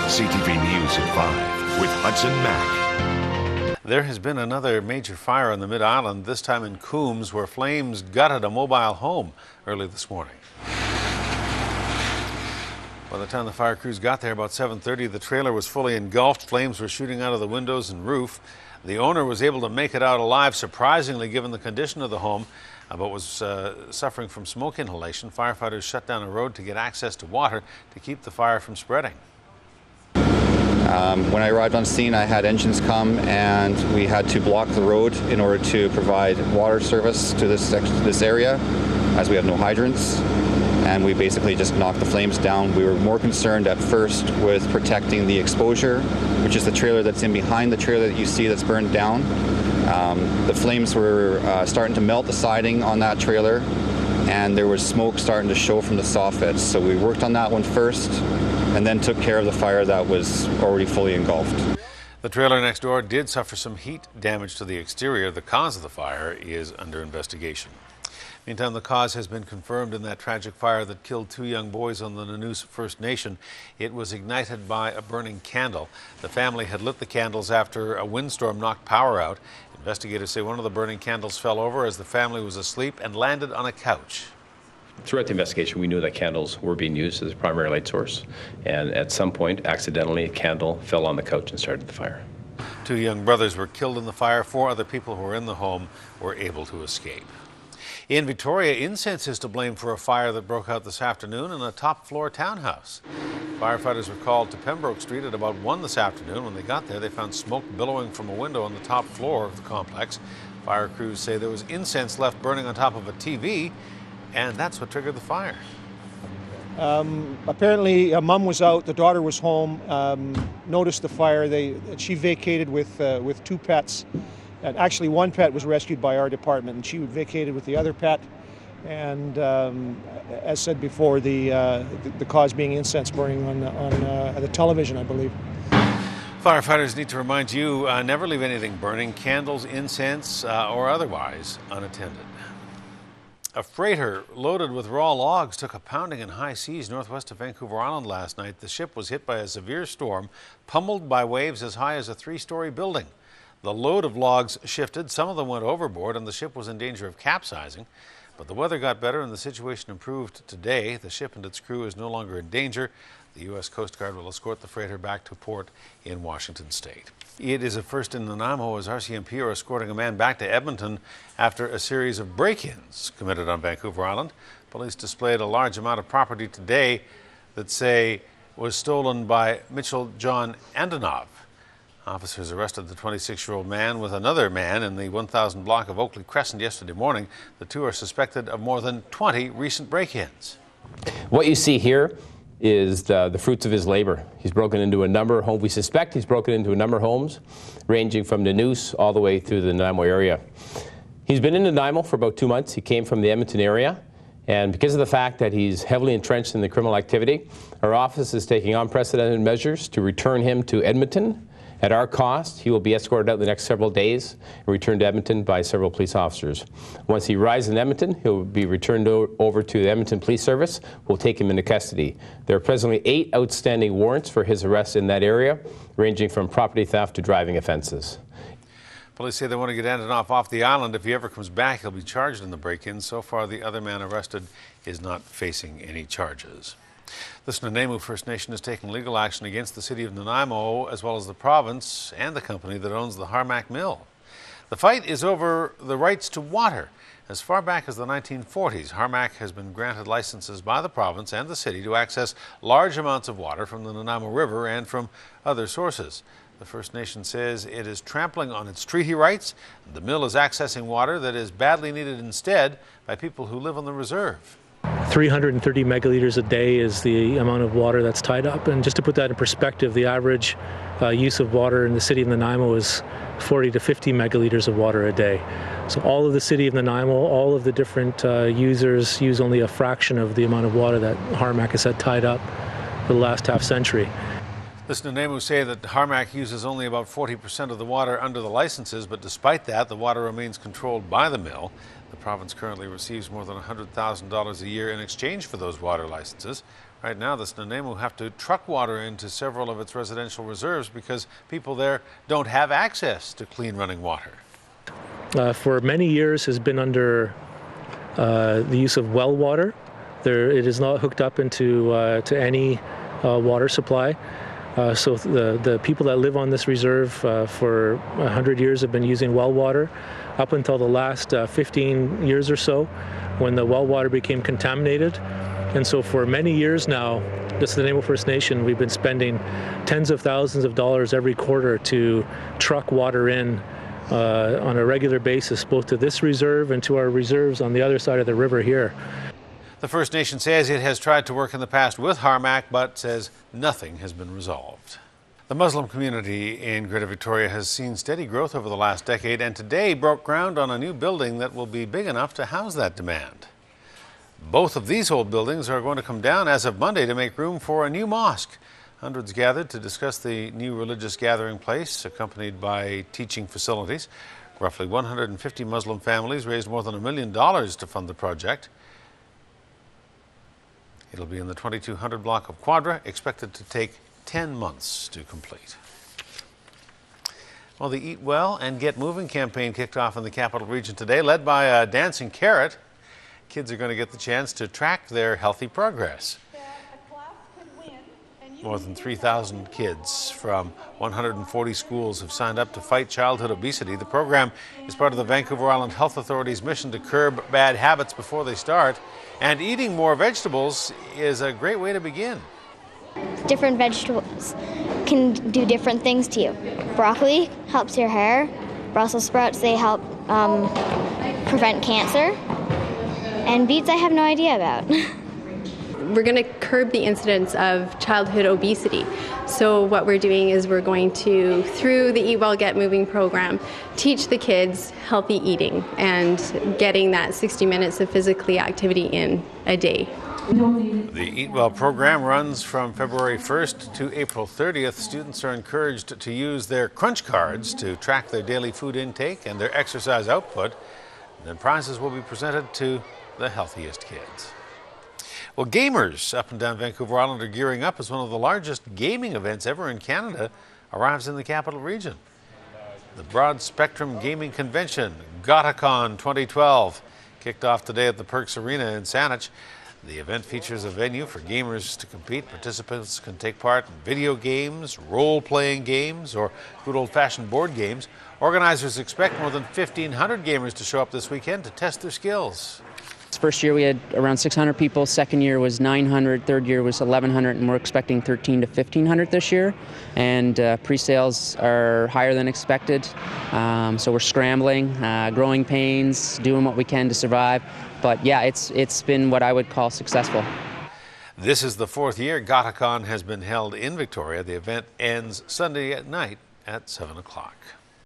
CTV News at 5 with Hudson Mack. There has been another major fire on the Mid-Island, this time in Coombs, where flames gutted a mobile home early this morning. By the time the fire crews got there about 7:30, the trailer was fully engulfed. Flames were shooting out of the windows and roof. The owner was able to make it out alive, surprisingly, given the condition of the home, but was suffering from smoke inhalation. Firefighters shut down a road to get access to water to keep the fire from spreading. When I arrived on scene, I had engines come and we had to block the road in order to provide water service to this area, as we have no hydrants. And we basically just knocked the flames down. We were more concerned at first with protecting the exposure, which is the trailer that's in behind the trailer that you see that's burned down. The flames were starting to melt the siding on that trailer, and there was smoke starting to show from the soffits. So we worked on that one first, and then took care of the fire that was already fully engulfed. The trailer next door did suffer some heat damage to the exterior. The cause of the fire is under investigation. Meantime, the cause has been confirmed in that tragic fire that killed 2 young boys on the Nanoose First Nation. It was ignited by a burning candle. The family had lit the candles after a windstorm knocked power out. Investigators say one of the burning candles fell over as the family was asleep and landed on a couch. Throughout the investigation, we knew that candles were being used as a primary light source, and at some point, accidentally, a candle fell on the couch and started the fire. 2 young brothers were killed in the fire. 4 other people who were in the home were able to escape. In Victoria, Incense is to blame for a fire that broke out this afternoon in a top-floor townhouse. Firefighters were called to Pembroke Street at about 1 this afternoon. When they got there, they found smoke billowing from a window on the top floor of the complex. Fire crews say there was incense left burning on top of a TV, and that's what triggered the fire. Apparently, a mom was out, the daughter was home, noticed the fire. She vacated with 2 pets. And actually, 1 pet was rescued by our department, and she vacated with the other pet. And as said before, the cause being incense burning on the television, I believe. Firefighters need to remind you, never leave anything burning, candles, incense, or otherwise, unattended. A freighter loaded with raw logs took a pounding in high seas northwest of Vancouver Island last night. The ship was hit by a severe storm, pummeled by waves as high as a 3-story building. The load of logs shifted, some of them went overboard, and the ship was in danger of capsizing. But the weather got better and the situation improved today. The ship and its crew is no longer in danger. The U.S. Coast Guard will escort the freighter back to port in Washington State. It is a first in Nanaimo as RCMP are escorting a man back to Edmonton after a series of break-ins committed on Vancouver Island. Police displayed a large amount of property today that say was stolen by Mitchell John Antonov. Officers arrested the 26-year-old man with another man in the 1000 block of Oakley Crescent yesterday morning. The 2 are suspected of more than 20 recent break-ins. What you see here is the fruits of his labor. He's broken into a number of homes. We suspect he's broken into a number of homes, ranging from Nanoose all the way through the Nanaimo area. He's been in Nanaimo for about 2 months. He came from the Edmonton area. And because of the fact that he's heavily entrenched in the criminal activity, our office is taking unprecedented measures to return him to Edmonton. At our cost, he will be escorted out in the next several days and returned to Edmonton by several police officers. Once he arrives in Edmonton, he'll be returned over to the Edmonton Police Service. We'll take him into custody. There are presently 8 outstanding warrants for his arrest in that area, ranging from property theft to driving offenses. Police say they want to get Antonov off the island. If he ever comes back, he'll be charged in the break-in. So far, the other man arrested is not facing any charges. This Nanaimo First Nation is taking legal action against the city of Nanaimo, as well as the province and the company that owns the Harmac mill. The fight is over the rights to water. As far back as the 1940s, Harmac has been granted licenses by the province and the city to access large amounts of water from the Nanaimo River and from other sources. The First Nation says it is trampling on its treaty rights, and the mill is accessing water that is badly needed instead by people who live on the reserve. 330 megaliters a day is the amount of water that's tied up. And just to put that in perspective, the average use of water in the city of Nanaimo is 40 to 50 megaliters of water a day. So all of the city of Nanaimo, all of the different users use only a fraction of the amount of water that Harmac has had tied up for the last half century. This Nanaimo say that Harmac uses only about 40% of the water under the licenses, but despite that, the water remains controlled by the mill. The province currently receives more than $100,000 a year in exchange for those water licenses. Right now, the Nanaimo have to truck water into several of its residential reserves because people there don't have access to clean running water. For many years has been under the use of well water. It is not hooked up into to any water supply. So the people that live on this reserve for 100 years have been using well water up until the last 15 years or so, when the well water became contaminated. And so for many years now, this is the Nanaimo First Nation, we've been spending tens of thousands of dollars every quarter to truck water in on a regular basis, both to this reserve and to our reserves on the other side of the river here. The First Nation says it has tried to work in the past with Harmac, but says nothing has been resolved. The Muslim community in Greater Victoria has seen steady growth over the last decade, and today broke ground on a new building that will be big enough to house that demand. Both of these old buildings are going to come down as of Monday to make room for a new mosque. Hundreds gathered to discuss the new religious gathering place, accompanied by teaching facilities. Roughly 150 Muslim families raised more than $1 million to fund the project. It'll be in the 2200 block of Quadra, expected to take 10 months to complete. Well, the Eat Well and Get Moving campaign kicked off in the Capital Region today, led by a dancing carrot. Kids are going to get the chance to track their healthy progress. More than 3,000 kids from 140 schools have signed up to fight childhood obesity. The program is part of the Vancouver Island Health Authority's mission to curb bad habits before they start. And eating more vegetables is a great way to begin. Different vegetables can do different things to you. Broccoli helps your hair. Brussels sprouts, they help prevent cancer. And beets I have no idea about. We're going to curb the incidence of childhood obesity. So what we're doing is we're going to, through the Eat Well, Get Moving program, teach the kids healthy eating and getting that 60 minutes of physical activity in a day. The Eat Well program runs from February 1st to April 30th. Students are encouraged to use their crunch cards to track their daily food intake and their exercise output. And then prizes will be presented to the healthiest kids. Well, gamers up and down Vancouver Island are gearing up as one of the largest gaming events ever in Canada arrives in the Capital Region. The Broad Spectrum Gaming Convention, GotaCon 2012, kicked off today at the Perks Arena in Saanich. The event features a venue for gamers to compete. Participants can take part in video games, role-playing games, or good old-fashioned board games. Organizers expect more than 1,500 gamers to show up this weekend to test their skills. First year we had around 600 people, second year was 900, third year was 1,100, and we're expecting 1,300 to 1,500 this year. And pre-sales are higher than expected, so we're scrambling, growing pains, doing what we can to survive. But yeah, it's been what I would call successful. This is the fourth year GotaCon has been held in Victoria. The event ends Sunday at night at 7 o'clock.